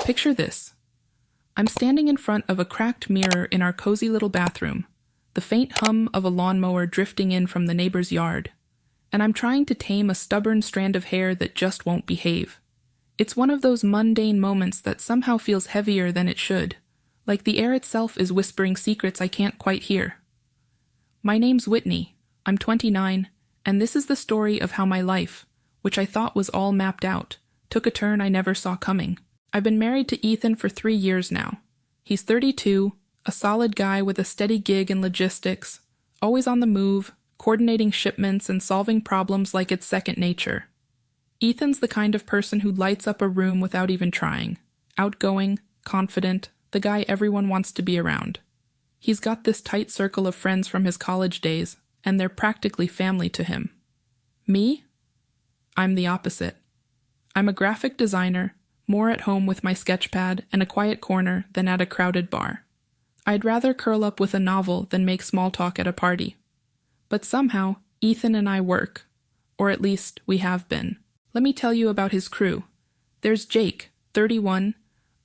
Picture this. I'm standing in front of a cracked mirror in our cozy little bathroom, the faint hum of a lawnmower drifting in from the neighbor's yard, and I'm trying to tame a stubborn strand of hair that just won't behave. It's one of those mundane moments that somehow feels heavier than it should, like the air itself is whispering secrets I can't quite hear. My name's Whitney, I'm 29, and this is the story of how my life, which I thought was all mapped out, took a turn I never saw coming. I've been married to Ethan for 3 years now. He's 32, a solid guy with a steady gig in logistics, always on the move, coordinating shipments and solving problems like it's second nature. Ethan's the kind of person who lights up a room without even trying. Outgoing, confident, the guy everyone wants to be around. He's got this tight circle of friends from his college days, and they're practically family to him. Me? I'm the opposite. I'm a graphic designer, more at home with my sketchpad and a quiet corner than at a crowded bar. I'd rather curl up with a novel than make small talk at a party. But somehow, Ethan and I work. Or at least, we have been. Let me tell you about his crew. There's Jake, 31,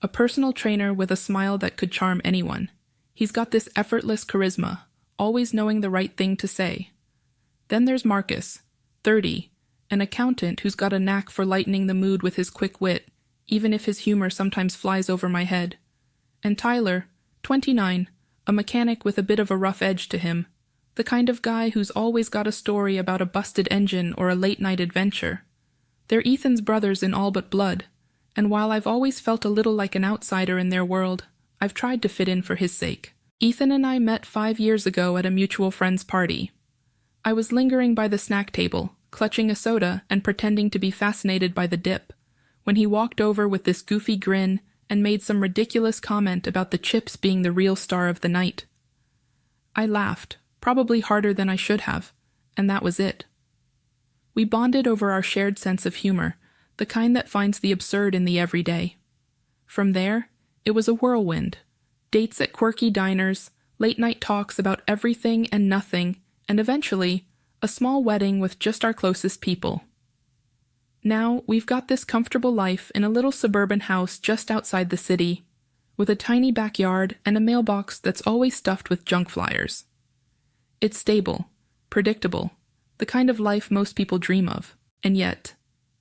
a personal trainer with a smile that could charm anyone. He's got this effortless charisma, always knowing the right thing to say. Then there's Marcus, 30, an accountant who's got a knack for lightening the mood with his quick wit, even if his humor sometimes flies over my head. And Tyler, 29, a mechanic with a bit of a rough edge to him, the kind of guy who's always got a story about a busted engine or a late-night adventure. They're Ethan's brothers in all but blood, and while I've always felt a little like an outsider in their world, I've tried to fit in for his sake. Ethan and I met 5 years ago at a mutual friend's party. I was lingering by the snack table, clutching a soda and pretending to be fascinated by the dip, when he walked over with this goofy grin and made some ridiculous comment about the chips being the real star of the night. I laughed, probably harder than I should have, and that was it. We bonded over our shared sense of humor, the kind that finds the absurd in the everyday. From there, it was a whirlwind. Dates at quirky diners, late-night talks about everything and nothing, and eventually, a small wedding with just our closest people. Now, we've got this comfortable life in a little suburban house just outside the city, with a tiny backyard and a mailbox that's always stuffed with junk flyers. It's stable, predictable, the kind of life most people dream of. And yet,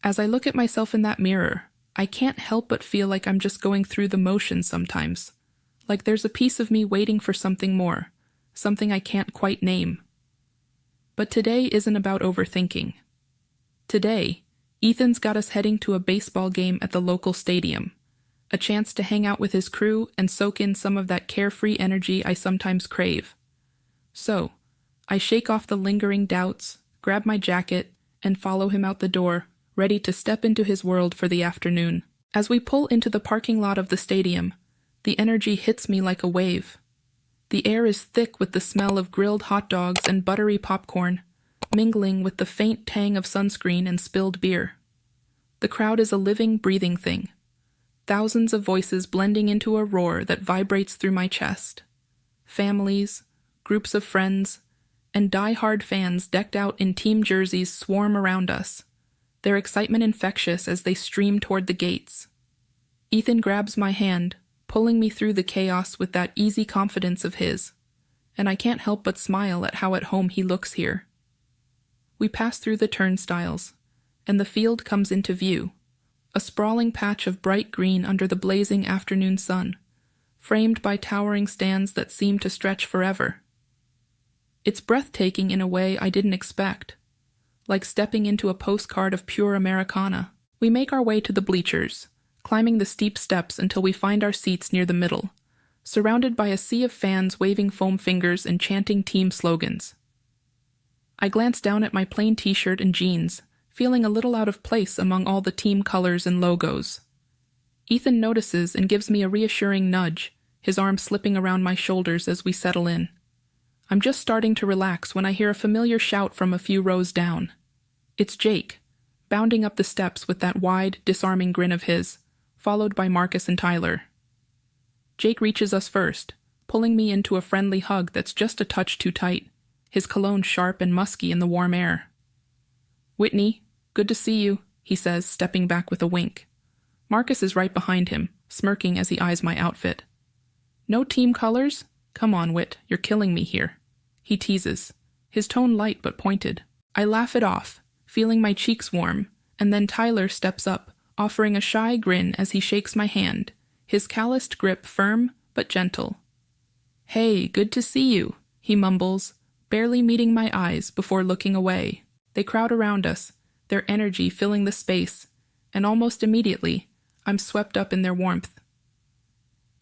as I look at myself in that mirror, I can't help but feel like I'm just going through the motions sometimes. Like there's a piece of me waiting for something more, something I can't quite name. But today isn't about overthinking. Today, Ethan's got us heading to a baseball game at the local stadium, a chance to hang out with his crew and soak in some of that carefree energy I sometimes crave. So, I shake off the lingering doubts, grab my jacket, and follow him out the door, ready to step into his world for the afternoon. As we pull into the parking lot of the stadium, the energy hits me like a wave. The air is thick with the smell of grilled hot dogs and buttery popcorn, mingling with the faint tang of sunscreen and spilled beer. The crowd is a living, breathing thing. Thousands of voices blending into a roar that vibrates through my chest. Families, groups of friends, and die-hard fans decked out in team jerseys swarm around us, their excitement infectious as they stream toward the gates. Ethan grabs my hand, pulling me through the chaos with that easy confidence of his, and I can't help but smile at how at home he looks here. We pass through the turnstiles, and the field comes into view, a sprawling patch of bright green under the blazing afternoon sun, framed by towering stands that seem to stretch forever. It's breathtaking in a way I didn't expect, like stepping into a postcard of pure Americana. We make our way to the bleachers, climbing the steep steps until we find our seats near the middle, surrounded by a sea of fans waving foam fingers and chanting team slogans. I glance down at my plain t-shirt and jeans, feeling a little out of place among all the team colors and logos. Ethan notices and gives me a reassuring nudge, his arm slipping around my shoulders as we settle in. I'm just starting to relax when I hear a familiar shout from a few rows down. It's Jake, bounding up the steps with that wide, disarming grin of his, followed by Marcus and Tyler. Jake reaches us first, pulling me into a friendly hug that's just a touch too tight, his cologne sharp and musky in the warm air. "Whitney, good to see you," he says, stepping back with a wink. Marcus is right behind him, smirking as he eyes my outfit. No team colors? Come on, Wit, you're killing me here. He teases, his tone light but pointed. I laugh it off, feeling my cheeks warm, and then Tyler steps up, offering a shy grin as he shakes my hand, his calloused grip firm but gentle. Hey, good to see you, he mumbles, barely meeting my eyes before looking away. They crowd around us, their energy filling the space, and almost immediately, I'm swept up in their warmth.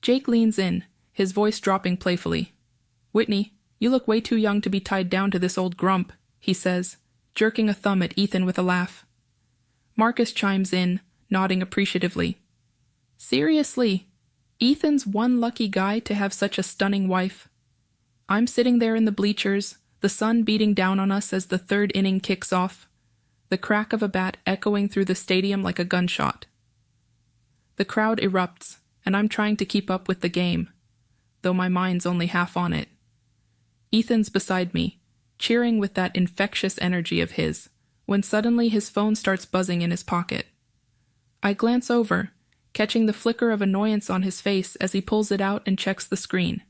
Jake leans in, his voice dropping playfully. Whitney, you look way too young to be tied down to this old grump, he says, jerking a thumb at Ethan with a laugh. Marcus chimes in, nodding appreciatively. Seriously, Ethan's one lucky guy to have such a stunning wife. I'm sitting there in the bleachers, the sun beating down on us as the third inning kicks off, the crack of a bat echoing through the stadium like a gunshot. The crowd erupts, and I'm trying to keep up with the game, though my mind's only half on it. Ethan's beside me, cheering with that infectious energy of his, when suddenly his phone starts buzzing in his pocket. I glance over, catching the flicker of annoyance on his face as he pulls it out and checks the screen.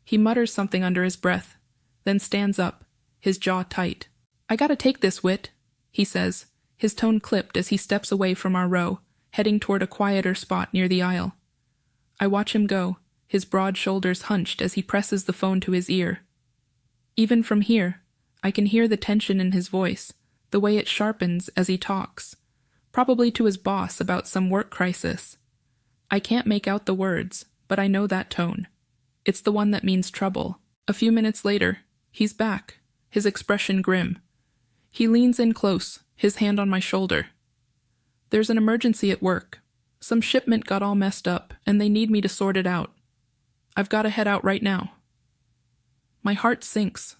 He mutters something under his breath, then stands up, his jaw tight. I gotta take this, Wit, he says, his tone clipped as he steps away from our row, heading toward a quieter spot near the aisle. I watch him go, his broad shoulders hunched as he presses the phone to his ear. Even from here, I can hear the tension in his voice, the way it sharpens as he talks, probably to his boss about some work crisis. I can't make out the words, but I know that tone. It's the one that means trouble. A few minutes later, he's back, his expression grim. He leans in close, his hand on my shoulder. There's an emergency at work. Some shipment got all messed up, and they need me to sort it out. I've got to head out right now. My heart sinks.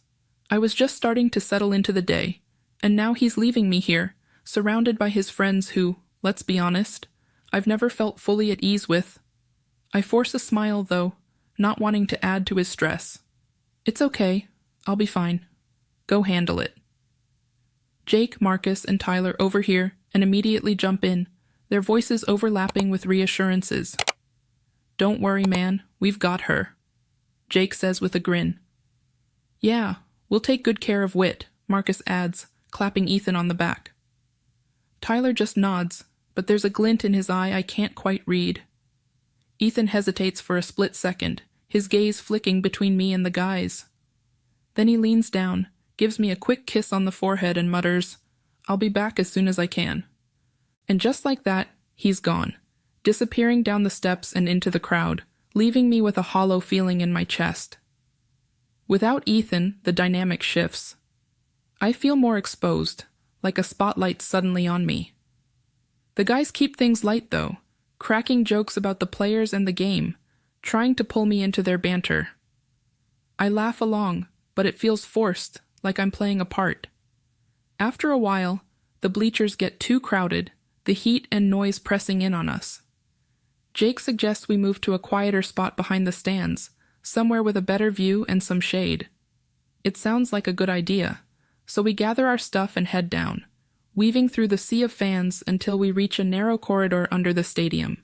I was just starting to settle into the day, and now he's leaving me here, surrounded by his friends who, let's be honest, I've never felt fully at ease with. I force a smile, though, not wanting to add to his stress. It's okay. I'll be fine. Go handle it. Jake, Marcus, and Tyler overhear and immediately jump in, their voices overlapping with reassurances. Don't worry, man. We've got her, Jake says with a grin. Yeah, we'll take good care of Wit, Marcus adds, clapping Ethan on the back. Tyler just nods, but there's a glint in his eye I can't quite read. Ethan hesitates for a split second, his gaze flicking between me and the guys. Then he leans down, gives me a quick kiss on the forehead and mutters, I'll be back as soon as I can. And just like that, he's gone, disappearing down the steps and into the crowd, leaving me with a hollow feeling in my chest. Without Ethan, the dynamic shifts. I feel more exposed, like a spotlight suddenly on me. The guys keep things light, though, cracking jokes about the players and the game, trying to pull me into their banter. I laugh along, but it feels forced, like I'm playing a part. After a while, the bleachers get too crowded, the heat and noise pressing in on us. Jake suggests we move to a quieter spot behind the stands, somewhere with a better view and some shade. It sounds like a good idea, so we gather our stuff and head down, weaving through the sea of fans until we reach a narrow corridor under the stadium.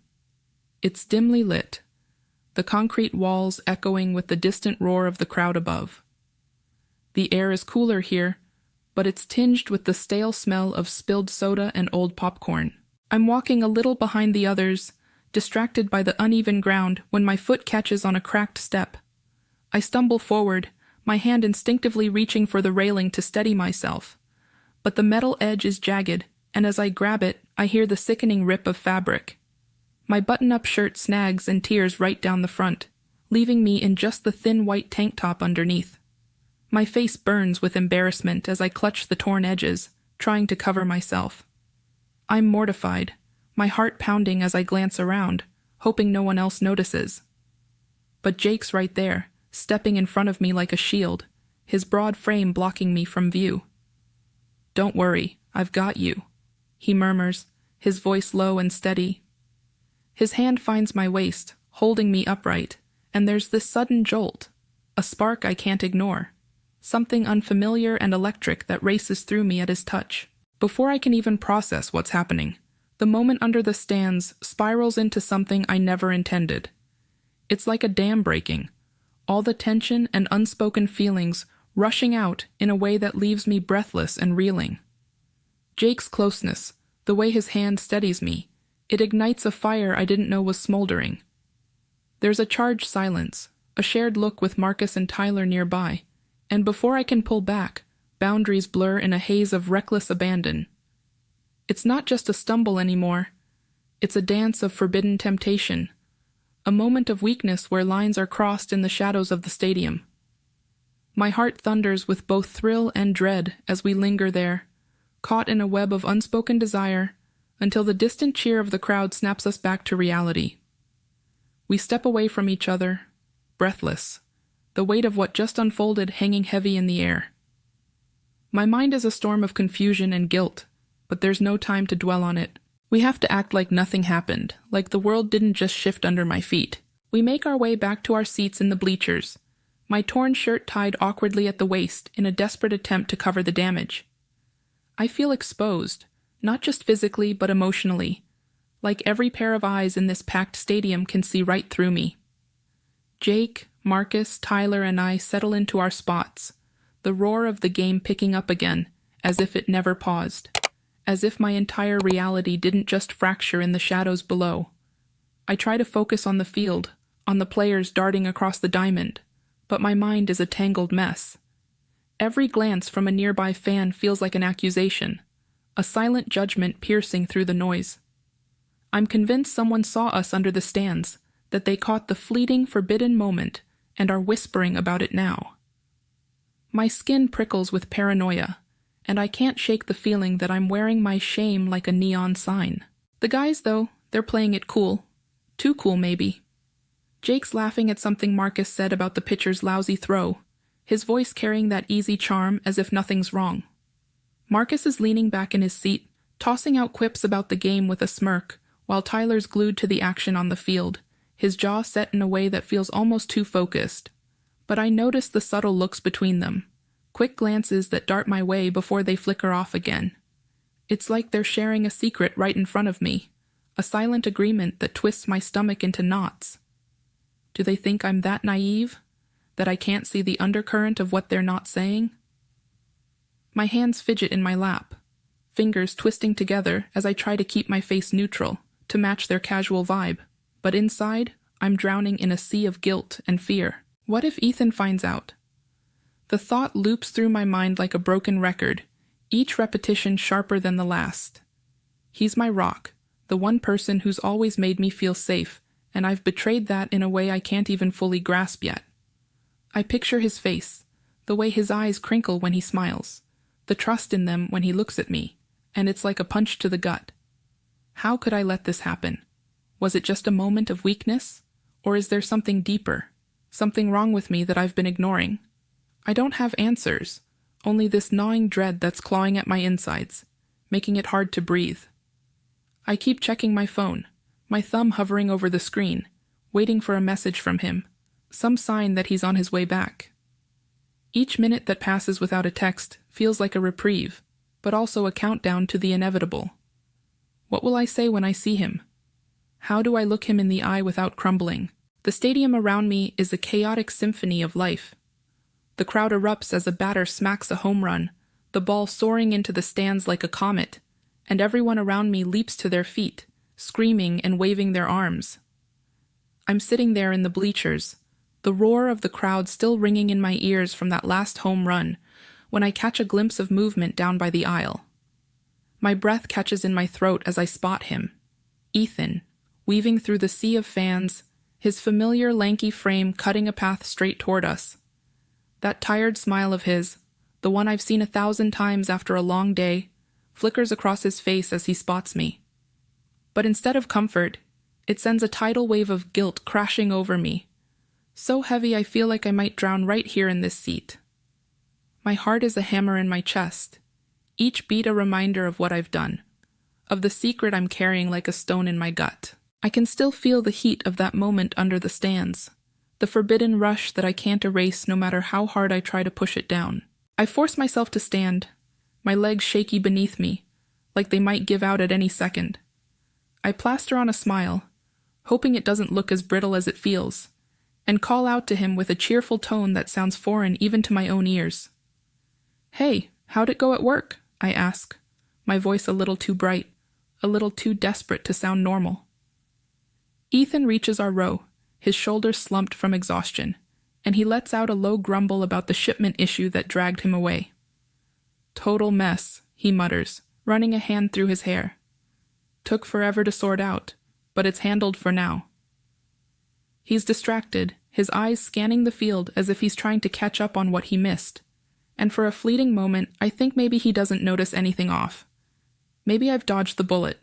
It's dimly lit, the concrete walls echoing with the distant roar of the crowd above. The air is cooler here, but it's tinged with the stale smell of spilled soda and old popcorn. I'm walking a little behind the others, distracted by the uneven ground when my foot catches on a cracked step. I stumble forward, my hand instinctively reaching for the railing to steady myself. But the metal edge is jagged, and as I grab it, I hear the sickening rip of fabric. My button-up shirt snags and tears right down the front, leaving me in just the thin white tank top underneath. My face burns with embarrassment as I clutch the torn edges, trying to cover myself. I'm mortified, my heart pounding as I glance around, hoping no one else notices. But Jake's right there, stepping in front of me like a shield, his broad frame blocking me from view. Don't worry, I've got you, he murmurs, his voice low and steady. His hand finds my waist, holding me upright, and there's this sudden jolt, a spark I can't ignore, something unfamiliar and electric that races through me at his touch. Before I can even process what's happening, The moment under the stands spirals into something I never intended. It's like a dam breaking, all the tension and unspoken feelings rushing out in a way that leaves me breathless and reeling. Jake's closeness, the way his hand steadies me, it ignites a fire I didn't know was smoldering. There's a charged silence, a shared look with Marcus and Tyler nearby, and before I can pull back, boundaries blur in a haze of reckless abandon. It's not just a stumble anymore. It's a dance of forbidden temptation, a moment of weakness where lines are crossed in the shadows of the stadium. My heart thunders with both thrill and dread as we linger there, caught in a web of unspoken desire, until the distant cheer of the crowd snaps us back to reality. We step away from each other, breathless, the weight of what just unfolded hanging heavy in the air. My mind is a storm of confusion and guilt, but there's no time to dwell on it. We have to act like nothing happened, like the world didn't just shift under my feet. We make our way back to our seats in the bleachers, my torn shirt tied awkwardly at the waist in a desperate attempt to cover the damage. I feel exposed, not just physically but emotionally, like every pair of eyes in this packed stadium can see right through me. Jake, Marcus, Tyler, and I settle into our spots, the roar of the game picking up again, as if it never paused, as if my entire reality didn't just fracture in the shadows below. I try to focus on the field, on the players darting across the diamond, but my mind is a tangled mess. Every glance from a nearby fan feels like an accusation, a silent judgment piercing through the noise. I'm convinced someone saw us under the stands, that they caught the fleeting, forbidden moment and are whispering about it now. My skin prickles with paranoia, and I can't shake the feeling that I'm wearing my shame like a neon sign. The guys, though, they're playing it cool. Too cool, maybe. Jake's laughing at something Marcus said about the pitcher's lousy throw, his voice carrying that easy charm as if nothing's wrong. Marcus is leaning back in his seat, tossing out quips about the game with a smirk, while Tyler's glued to the action on the field, his jaw set in a way that feels almost too focused. But I notice the subtle looks between them, quick glances that dart my way before they flicker off again. It's like they're sharing a secret right in front of me, a silent agreement that twists my stomach into knots. Do they think I'm that naive, that I can't see the undercurrent of what they're not saying? My hands fidget in my lap, fingers twisting together as I try to keep my face neutral, to match their casual vibe, but inside, I'm drowning in a sea of guilt and fear. What if Ethan finds out? The thought loops through my mind like a broken record, each repetition sharper than the last. He's my rock, the one person who's always made me feel safe, and I've betrayed that in a way I can't even fully grasp yet. I picture his face, the way his eyes crinkle when he smiles, the trust in them when he looks at me, and it's like a punch to the gut. How could I let this happen? Was it just a moment of weakness? Or is there something deeper, something wrong with me that I've been ignoring? I don't have answers, only this gnawing dread that's clawing at my insides, making it hard to breathe. I keep checking my phone, my thumb hovering over the screen, waiting for a message from him, some sign that he's on his way back. Each minute that passes without a text feels like a reprieve, but also a countdown to the inevitable. What will I say when I see him? How do I look him in the eye without crumbling? The stadium around me is a chaotic symphony of life. The crowd erupts as a batter smacks a home run, the ball soaring into the stands like a comet, and everyone around me leaps to their feet, screaming and waving their arms. I'm sitting there in the bleachers, the roar of the crowd still ringing in my ears from that last home run, when I catch a glimpse of movement down by the aisle. My breath catches in my throat as I spot him. Ethan, weaving through the sea of fans, his familiar lanky frame cutting a path straight toward us. That tired smile of his, the one I've seen 1,000 times after a long day, flickers across his face as he spots me. But instead of comfort, it sends a tidal wave of guilt crashing over me, so heavy I feel like I might drown right here in this seat. My heart is a hammer in my chest, each beat a reminder of what I've done, of the secret I'm carrying like a stone in my gut. I can still feel the heat of that moment under the stands, the forbidden rush that I can't erase no matter how hard I try to push it down. I force myself to stand, my legs shaky beneath me, like they might give out at any second. I plaster on a smile, hoping it doesn't look as brittle as it feels, and call out to him with a cheerful tone that sounds foreign even to my own ears. "Hey, how'd it go at work?" I ask, my voice a little too bright, a little too desperate to sound normal. Ethan reaches our row, his shoulders slumped from exhaustion, and he lets out a low grumble about the shipment issue that dragged him away. "Total mess," he mutters, running a hand through his hair. "Took forever to sort out, but it's handled for now." He's distracted, his eyes scanning the field as if he's trying to catch up on what he missed. And for a fleeting moment, I think maybe he doesn't notice anything off. Maybe I've dodged the bullet.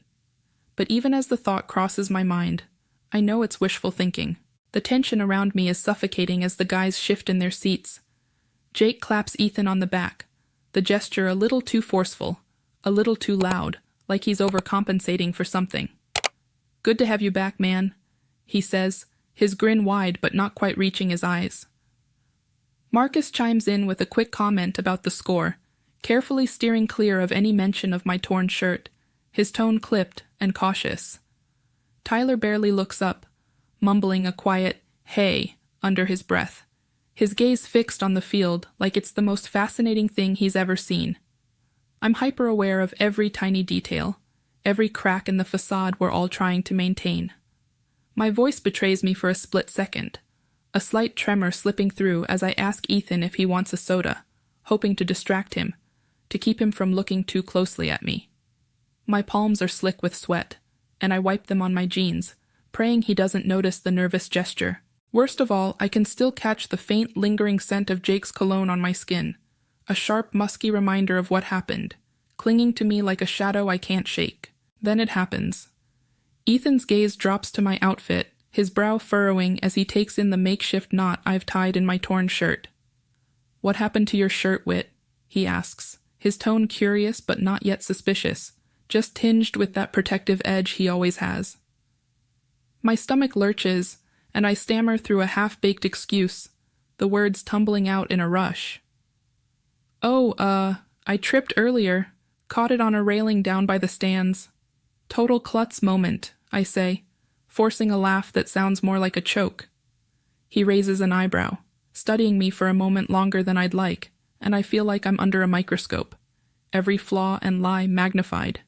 But even as the thought crosses my mind, I know it's wishful thinking. The tension around me is suffocating as the guys shift in their seats. Jake claps Ethan on the back, the gesture a little too forceful, a little too loud, like he's overcompensating for something. "Good to have you back, man," he says, his grin wide but not quite reaching his eyes. Marcus chimes in with a quick comment about the score, carefully steering clear of any mention of my torn shirt, his tone clipped and cautious. Tyler barely looks up, mumbling a quiet, "Hey," under his breath, his gaze fixed on the field like it's the most fascinating thing he's ever seen. I'm hyper-aware of every tiny detail, every crack in the facade we're all trying to maintain. My voice betrays me for a split second, a slight tremor slipping through as I ask Ethan if he wants a soda, hoping to distract him, to keep him from looking too closely at me. My palms are slick with sweat, and I wipe them on my jeans, praying he doesn't notice the nervous gesture. Worst of all, I can still catch the faint, lingering scent of Jake's cologne on my skin, a sharp, musky reminder of what happened, clinging to me like a shadow I can't shake. Then it happens. Ethan's gaze drops to my outfit, his brow furrowing as he takes in the makeshift knot I've tied in my torn shirt. "What happened to your shirt, Whit?" he asks, his tone curious but not yet suspicious, just tinged with that protective edge he always has. My stomach lurches, and I stammer through a half-baked excuse, the words tumbling out in a rush. I tripped earlier, caught it on a railing down by the stands. Total klutz moment," I say, forcing a laugh that sounds more like a choke. He raises an eyebrow, studying me for a moment longer than I'd like, and I feel like I'm under a microscope, every flaw and lie magnified.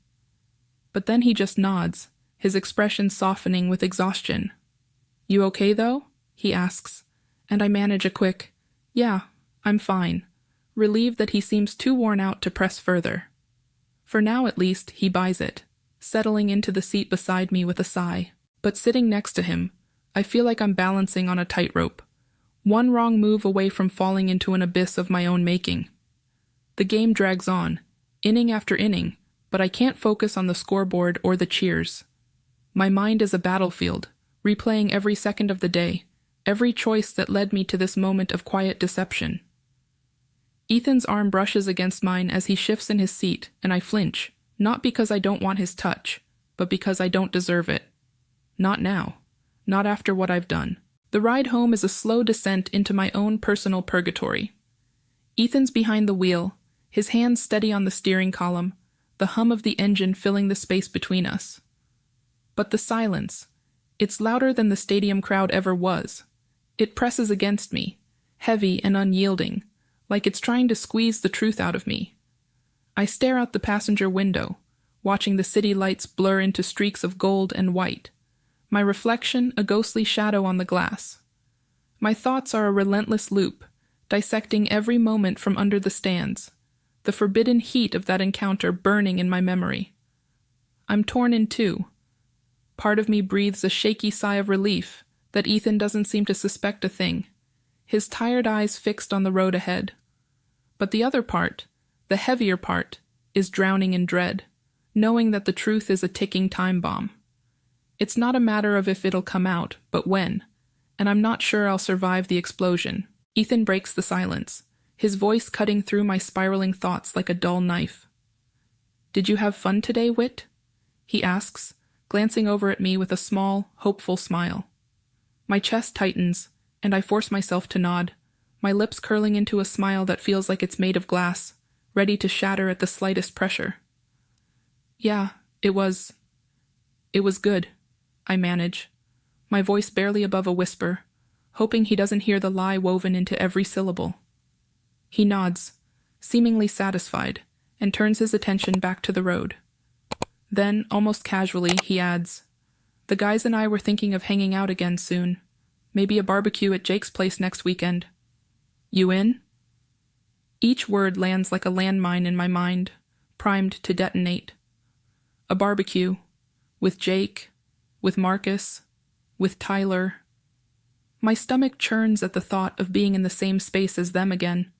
But then he just nods, his expression softening with exhaustion. "You okay, though?" he asks, and I manage a quick, "Yeah, I'm fine," relieved that he seems too worn out to press further. For now, at least, he buys it, settling into the seat beside me with a sigh. But sitting next to him, I feel like I'm balancing on a tightrope, one wrong move away from falling into an abyss of my own making. The game drags on, inning after inning, but I can't focus on the scoreboard or the cheers. My mind is a battlefield, replaying every second of the day, every choice that led me to this moment of quiet deception. Ethan's arm brushes against mine as he shifts in his seat, and I flinch, not because I don't want his touch, but because I don't deserve it. Not now. Not after what I've done. The ride home is a slow descent into my own personal purgatory. Ethan's behind the wheel, his hands steady on the steering column, the hum of the engine filling the space between us. But the silence, it's louder than the stadium crowd ever was. It presses against me, heavy and unyielding, like it's trying to squeeze the truth out of me. I stare out the passenger window, watching the city lights blur into streaks of gold and white, my reflection a ghostly shadow on the glass. My thoughts are a relentless loop, dissecting every moment from under the stands, the forbidden heat of that encounter burning in my memory. I'm torn in two. Part of me breathes a shaky sigh of relief that Ethan doesn't seem to suspect a thing, his tired eyes fixed on the road ahead. But the other part, the heavier part, is drowning in dread, knowing that the truth is a ticking time bomb. It's not a matter of if it'll come out, but when, and I'm not sure I'll survive the explosion. Ethan breaks the silence, his voice cutting through my spiraling thoughts like a dull knife. "Did you have fun today, Whit?" he asks, glancing over at me with a small, hopeful smile. My chest tightens, and I force myself to nod, my lips curling into a smile that feels like it's made of glass, ready to shatter at the slightest pressure. "Yeah, it was It was good, I manage, my voice barely above a whisper, hoping he doesn't hear the lie woven into every syllable. He nods, seemingly satisfied, and turns his attention back to the road. Then, almost casually, he adds, "The guys and I were thinking of hanging out again soon. Maybe a barbecue at Jake's place next weekend. You in?" Each word lands like a landmine in my mind, primed to detonate. A barbecue. With Jake. With Marcus. With Tyler. My stomach churns at the thought of being in the same space as them again,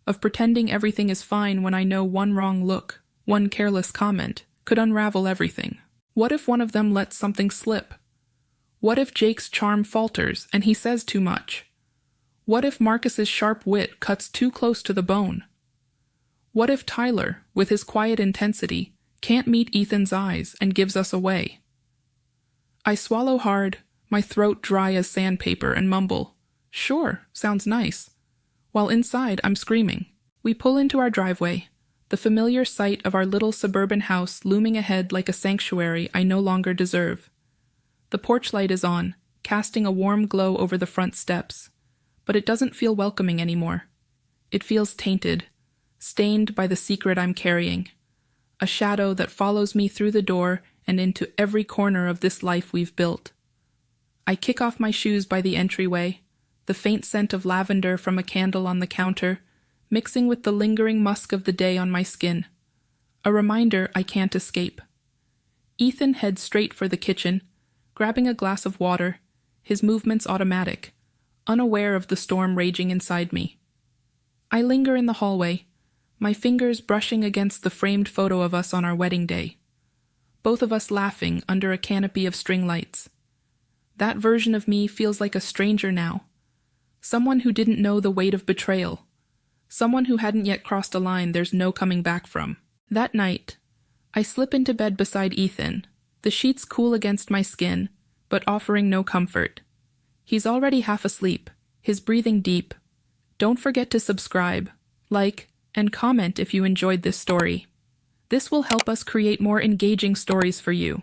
of pretending everything is fine when I know one wrong look, one careless comment, could unravel everything. What if one of them lets something slip? What if Jake's charm falters and he says too much? What if Marcus's sharp wit cuts too close to the bone? What if Tyler, with his quiet intensity, can't meet Ethan's eyes and gives us away? I swallow hard, my throat dry as sandpaper, and mumble, "Sure, sounds nice," while inside I'm screaming. We pull into our driveway, the familiar sight of our little suburban house looming ahead like a sanctuary I no longer deserve. The porch light is on, casting a warm glow over the front steps, but it doesn't feel welcoming anymore. It feels tainted, stained by the secret I'm carrying, a shadow that follows me through the door and into every corner of this life we've built. I kick off my shoes by the entryway, the faint scent of lavender from a candle on the counter, mixing with the lingering musk of the day on my skin. A reminder I can't escape. Ethan heads straight for the kitchen, grabbing a glass of water, his movements automatic, unaware of the storm raging inside me. I linger in the hallway, my fingers brushing against the framed photo of us on our wedding day, both of us laughing under a canopy of string lights. That version of me feels like a stranger now, someone who didn't know the weight of betrayal, someone who hadn't yet crossed a line there's no coming back from. That night, I slip into bed beside Ethan, the sheets cool against my skin, but offering no comfort. He's already half asleep, his breathing deep. Don't forget to subscribe, like, and comment if you enjoyed this story. This will help us create more engaging stories for you.